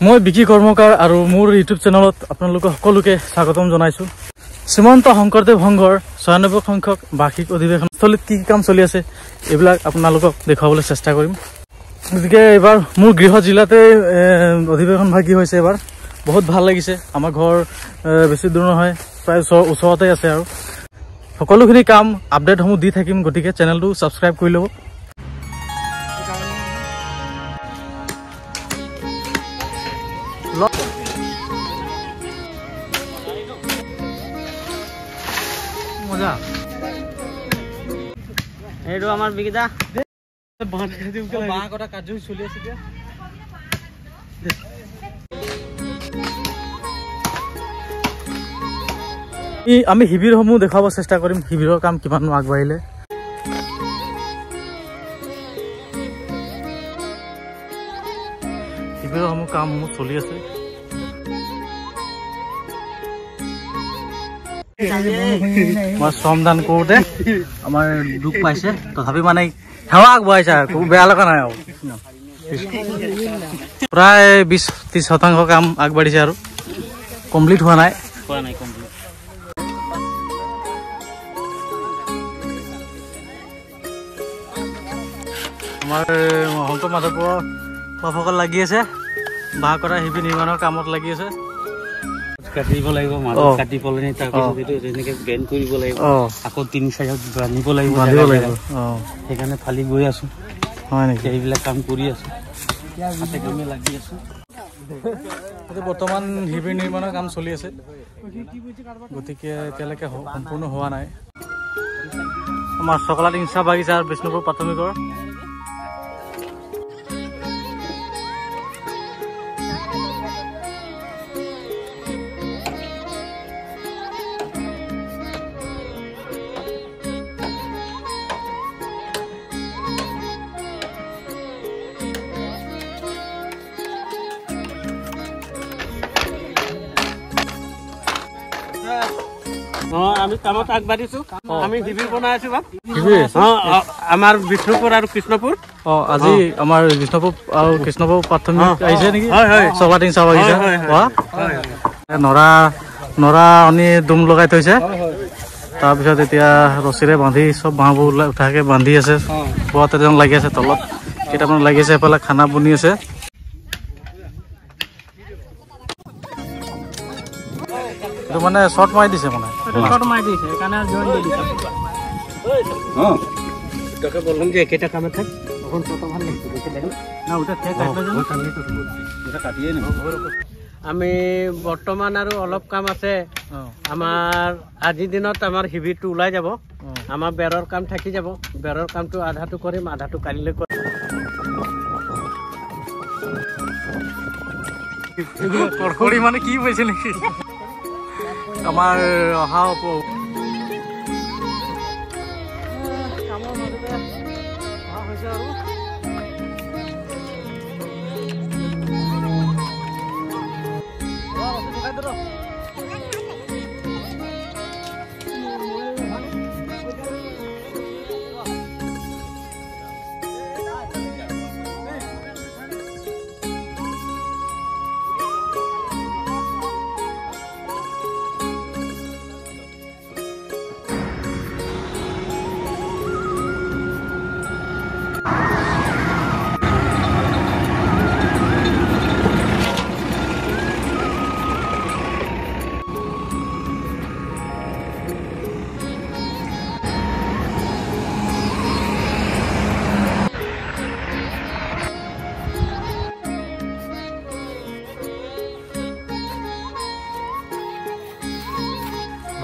মই বিকি কৰ্মকাৰ আৰু মোৰ ইউটিউব চেনেলত আপোনালোকক সকলোকে স্বাগতম জনাইছো। শ্ৰীমন্ত শংকৰদেৱ সংঘৰ ৯৬ সংখ্যক বাৰ্ষিক অধিৱেশনস্থলীত কি কাম চলি আছে এইবিলাক আপোনালোকক দেখুৱাবলৈ চেষ্টা কৰিম। গতিকে এইবাৰ মোৰ গৃহ জিলাতে অধিৱেশন ভাগি হৈছে। এবাৰ বহুত ভাল লাগিছে। আমাৰ ঘৰ বেছি দূৰ নহয়, প্ৰায় ওচৰতে আছে আৰু সকলোখিনি কাম আপডেটসমূহ দি থাকিম। গতিকে চেনেলটো ছাবস্ক্ৰাইব কৰি ল'ব। মজা এইটো আমাৰ বিকিতা বাঁহ কটা কাৰ্য চলি আছে। এতিয়া আমি শিবিৰসমূহ দেখুৱাব চেষ্টা কৰিম, শিবিৰৰ কাম কিমান আগবাঢ়িলে। শিবিৰসমূহ কামসমূহ চলি আছে। মই শ্ৰমদান কৰোঁতে আমাৰ দুখ পাইছে, তথাপি মানে সেৱা আগবঢ়াইছে, একো বেয়া লগা নাই আৰু প্ৰায় ২০-৩০% কাম আগবাঢ়িছে আৰু কমপ্লিট হোৱা নাই। আমাৰ শংকৰ মাধৱপুৰৰ বাপসকল লাগি আছে, বাঁহ কটা শিবিৰ নিৰ্মাণৰ কামত লাগি আছে। কাটিব লাগিব, মাজত কাটি পেলাই তাৰপিছত এনেকে বেণ্ড কৰিব লাগিব, আকৌ ৩ চাইডত বান্ধিব লাগিব। সেইকাৰণে ফালি গৈ আছো। হয় নেকি? এইবিলাক কাম কৰি আছো, হাতে কামে লাগি আছো। বৰ্তমান শিবিৰ নিৰ্মাণৰ কাম চলি আছে, গতিকে এতিয়ালৈকে সম্পূৰ্ণ হোৱা নাই। আমাৰ চকলা টিংচা বাগিচা আৰু বিষ্ণুপুৰ প্ৰাথমিকৰ আমি কামত আগবাঢ়িছো। আমি শিবিৰ বনাই আছো। আমাৰ বিষ্ণুপুৰ আৰু কৃষ্ণপুৰ। আজি আমাৰ বিষ্ণুপুৰ আৰু কৃষ্ণপুৰ প্ৰাথমিক আহিছে নেকি? চকলা টিংচা বাগিচা নৰা আনি দুম লগাই থৈছে। তাৰপিছত এতিয়া ৰছীৰে বান্ধি চব বাঁহবোৰ উঠাকে বান্ধি আছে। বহুত এজন লাগি আছে, তলত কেইটামান লাগি আছে, এফালে খানা বনি আছে। মানে শৰ্ট মাৰি দিছে, মানে শৰ্ট মাৰি দিছে, সেইকাৰণে জইন কৰি দিছে। তোকে বললাম যে একেটা কামে থাক, তখন কত ভাল লাগছে দেখে দেখো না। ওটা ঠিক কাটলে ওটা কাটিয়ে নে। আমি বৰ্তমান আৰু অলপ কাম আছে আমাৰ। আজিৰ দিনত আমাৰ শিবিৰটো ওলাই যাব। আমাৰ বেৰৰ কাম থাকি যাব। বেৰৰ কামটো আধাটো কৰিম, আধাটো কালিলৈ কৰিম। কড়কড়ি মানে কি পাইছে নেকি? আমাৰ অহা কামৰ মাজতে অহা হৈছে আৰু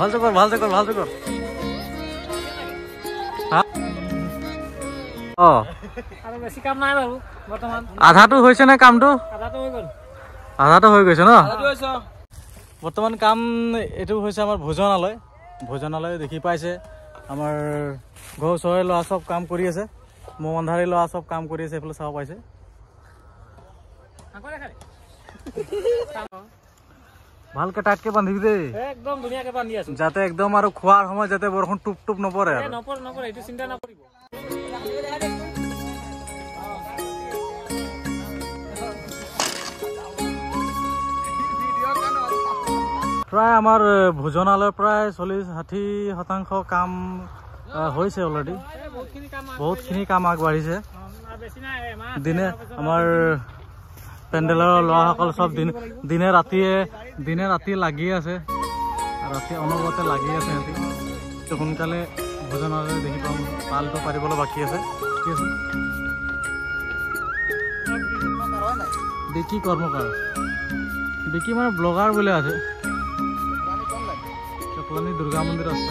ভালছে কৰ, ভালছে কৰ, ভালছে কৰ। আৰু বেছি কাম নাই বাৰু বৰ্তমান। আধাটো হৈছে নে কামটো? আধাটো হৈ গ'ল। আধাটো হৈ গৈছে ন? বৰ্তমান কাম এইটো হৈছে আমাৰ ভোজনালয়। ভোজনালয় দেখি পাইছে, আমাৰ ঘৰ ওচৰৰে ল'ৰা চব কাম কৰি আছে। মৌ অন্ধাৰী ল'ৰা চব কাম কৰি আছে, এইফালে চাব পাইছে। ভালকে টাইটকে বান্ধিবি দেই, একদম ধুনীয়াকে বান্ধি আছো, যাতে একদম আৰু খোৱাৰ সময় যাতে বৰষুণ টুপ টুপ নপৰে। নপৰে, এইটো চিন্তা নকৰিব। প্ৰায় আমাৰ ভোজনালয় প্ৰায় 40-60% কাম হৈছে অলৰেডি বহুতখিনি কাম আগবাঢ়িছে দিনে আমাৰ পেণ্ডেলৰ ল'ৰাসকল চব দিনে ৰাতি লাগি আছে ৰাতি অনবৰতে লাগি আছে সিহঁতি সোনকালে ভোজনালয় দেখি পাম পালটো পাৰিবলৈ বাকী আছে ঠিক আছে বিকি কৰ্মকাৰ বিকি মানে ব্লগাৰ বোলে আছে চকলানি দুৰ্গা মন্দিৰ আছে